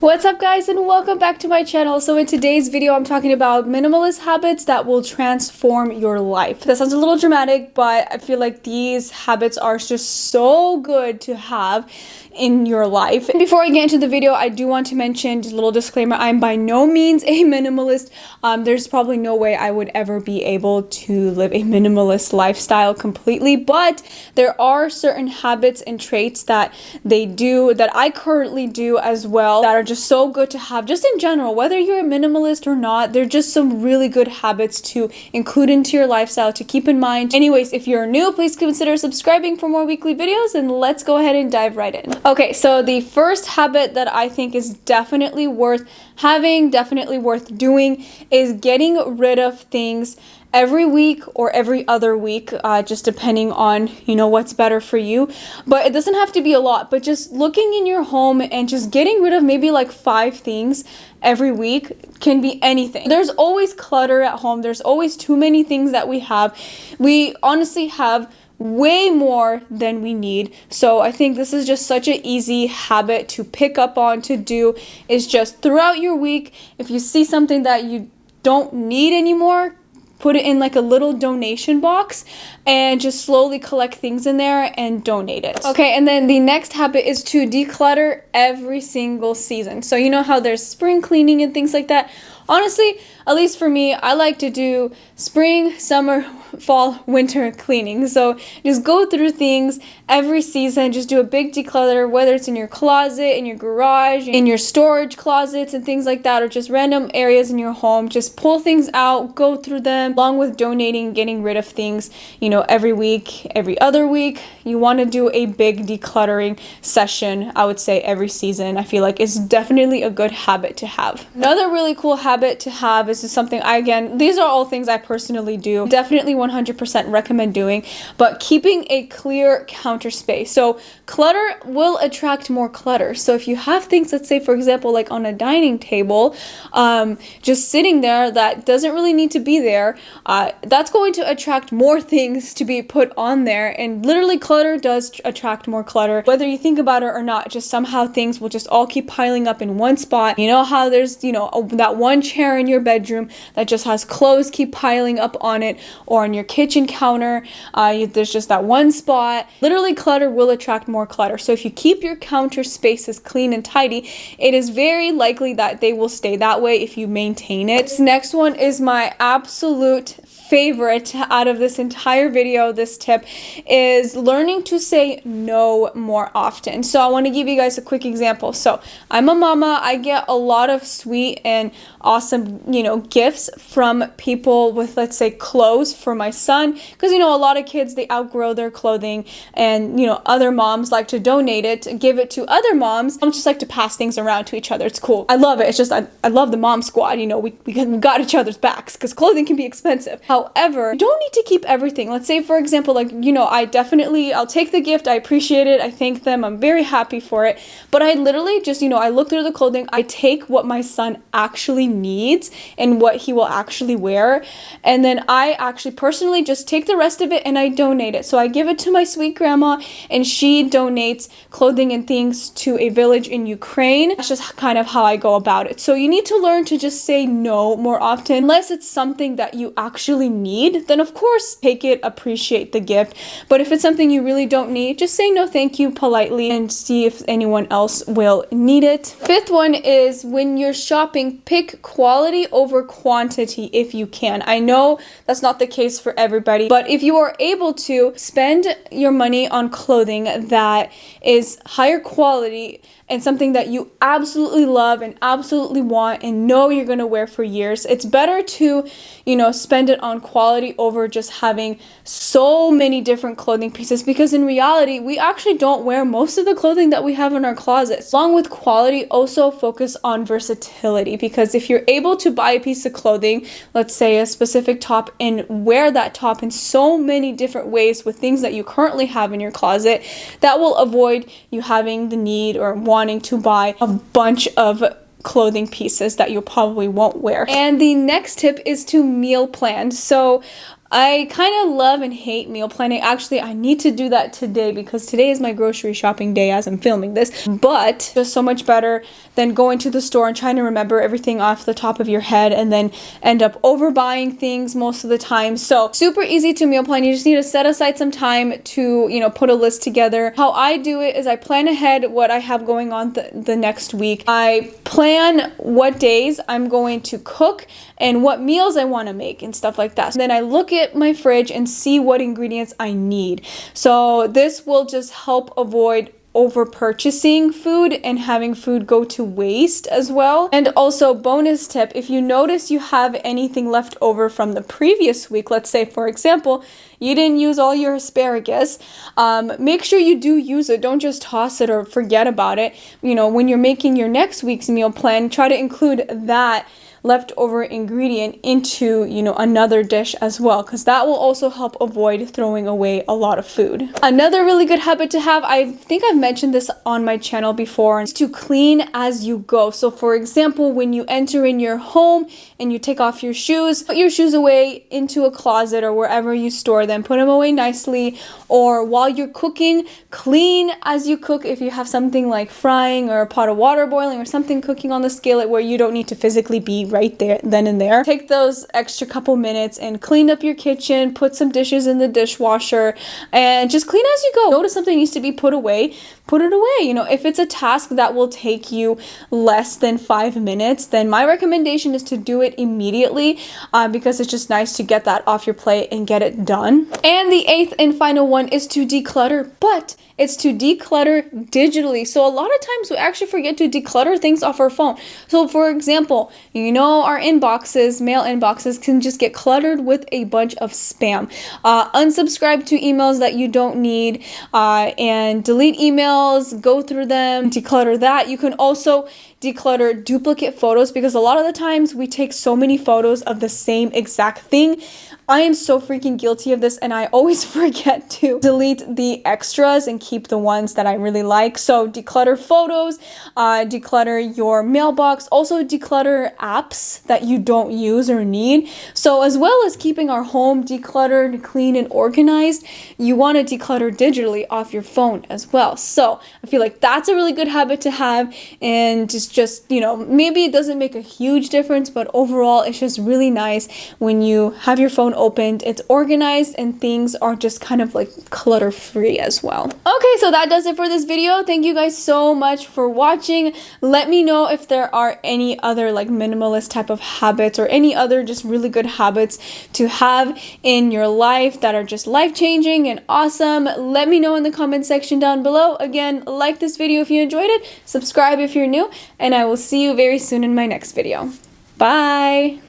What's up guys, and welcome back to my channel. So in today's video I'm talking about minimalist habits that will transform your life. That sounds a little dramatic, but I feel like these habits are just so good to have in your life. And before I get into the video, I do want to mention, just a little disclaimer, I'm by no means a minimalist. There's probably no way I would ever be able to live a minimalist lifestyle completely, but there are certain habits and traits that I currently do as well, that are just so good to have just in general, whether you're a minimalist or not. They're just some really good habits to include into your lifestyle to keep in mind. Anyways, if you're new, please consider subscribing for more weekly videos, and let's go ahead and dive right in. Okay, so the first habit that I think is definitely worth having, definitely worth doing, is getting rid of things every week or every other week, just depending on, what's better for you. But it doesn't have to be a lot, but just looking in your home and just getting rid of maybe like 5 things every week can be anything. There's always clutter at home. There's always too many things that we have. We honestly have way more than we need. So I think this is just such an easy habit to pick up on, to do, is just throughout your week, if you see something that you don't need anymore, put it in like a little donation box and just slowly collect things in there and donate it. Okay, and then the next habit is to declutter every single season. So you know how there's spring cleaning and things like that? Honestly, at least for me, I like to do spring, summer, fall, winter cleaning. So just go through things every season, just do a big declutter, whether it's in your closet, in your garage, in your storage closets and things like that, or just random areas in your home. Just pull things out, go through them, along with donating, getting rid of things, every week, every other week. You want to do a big decluttering session, I would say, every season. I feel like it's definitely a good habit to have. Another really cool habit to have is just something these are all things I personally do. Definitely 100% recommend doing, but keeping a clear counter space. So clutter will attract more clutter. So if you have things, let's say for example, like on a dining table, just sitting there that doesn't really need to be there, that's going to attract more things to be put on there. And literally clutter does attract more clutter, whether you think about it or not. Just somehow things will just all keep piling up in one spot. You know how there's that one chair in your bedroom that just has clothes keep piling up on it, or on your kitchen counter, there's just that one spot. Literally clutter will attract more clutter. So if you keep your counter spaces clean and tidy, it is very likely that they will stay that way if you maintain it. This next one is my absolute favorite out of this entire video. This tip is learning to say no more often. So I want to give you guys a quick example. So I'm a mama. I get a lot of sweet and awesome, gifts from people with, let's say, clothes for my son, because a lot of kids, they outgrow their clothing, and other moms like to donate it, give it to other moms. I just like to pass things around to each other. It's cool. I love it. It's just I love the mom squad. We got each other's backs, because clothing can be expensive. However, you don't need to keep everything. Let's say for example, I'll take the gift. I appreciate it. I thank them. I'm very happy for it. But I literally just I look through the clothing. I take what my son actually needs and what he will actually wear, and then I actually personally just take the rest of it and I donate it. So I give it to my sweet grandma, and she donates clothing and things to a village in Ukraine. That's just kind of how I go about it. So you need to learn to just say no more often. Unless it's something that you actually need, then of course take it, appreciate the gift. But if it's something you really don't need, just say no thank you politely and see if anyone else will need it. Fifth one is, when you're shopping, pick quality over quantity if you can. I know that's not the case for everybody, but if you are able to spend your money on clothing that is higher quality and something that you absolutely love and absolutely want and know you're going to wear for years, it's better to, spend it on quality over just having so many different clothing pieces, because in reality, we actually don't wear most of the clothing that we have in our closets. Along with quality, also focus on versatility, because if you're able to buy a piece of clothing, let's say a specific top, and wear that top in so many different ways with things that you currently have in your closet, that will avoid you having the need or wanting to buy a bunch of clothing pieces that you probably won't wear. And the next tip is to meal plan. So I kind of love and hate meal planning. Actually, I need to do that today because today is my grocery shopping day as I'm filming this. But just so much better than going to the store and trying to remember everything off the top of your head and then end up overbuying things most of the time. So super easy to meal plan. You just need to set aside some time to, you know, put a list together. How I do it is I plan ahead what I have going on the next week. I plan what days I'm going to cook and what meals I want to make and stuff like that. So then I look at my fridge and see what ingredients I need. So this will just help avoid over purchasing food and having food go to waste as well. And also, bonus tip, if you notice you have anything left over from the previous week, let's say for example you didn't use all your asparagus, make sure you do use it. Don't just toss it or forget about it. You know, when you're making your next week's meal plan, try to include that leftover ingredient into, you know, another dish as well, because that will also help avoid throwing away a lot of food. Another really good habit to have, I think I've mentioned this on my channel before, is to clean as you go. So for example, when you enter in your home and you take off your shoes, put your shoes away into a closet or wherever you store them, put them away nicely. Or while you're cooking, clean as you cook. If you have something like frying or a pot of water boiling or something cooking on the skillet where you don't need to physically be right there then and there, take those extra couple minutes and clean up your kitchen, put some dishes in the dishwasher, and just clean as you go. Notice something needs to be put away, put it away. You know, if it's a task that will take you less than 5 minutes, then my recommendation is to do it immediately, because it's just nice to get that off your plate and get it done. And the 8th and final one is to declutter, but it's to declutter digitally. So a lot of times we actually forget to declutter things off our phone. So for example, you know, our inboxes, mail inboxes can just get cluttered with a bunch of spam. Unsubscribe to emails that you don't need, and delete emails, go through them, declutter that. You can also declutter duplicate photos, because a lot of the times we take so many photos of the same exact thing. I am so freaking guilty of this, and I always forget to delete the extras and keep the ones that I really like. So declutter photos, declutter your mailbox, also declutter apps that you don't use or need. So as well as keeping our home decluttered, clean, and organized, you want to declutter digitally off your phone as well. So I feel like that's a really good habit to have, and just, you know, maybe it doesn't make a huge difference, but overall it's just really nice when you have your phone opened, it's organized, and things are just kind of like clutter free as well. Okay, so that does it for this video. Thank you guys so much for watching. Let me know if there are any other like minimalist type of habits or any other just really good habits to have in your life that are just life-changing and awesome. Let me know in the comment section down below. Again, like this video if you enjoyed it, subscribe if you're new, and I will see you very soon in my next video. Bye!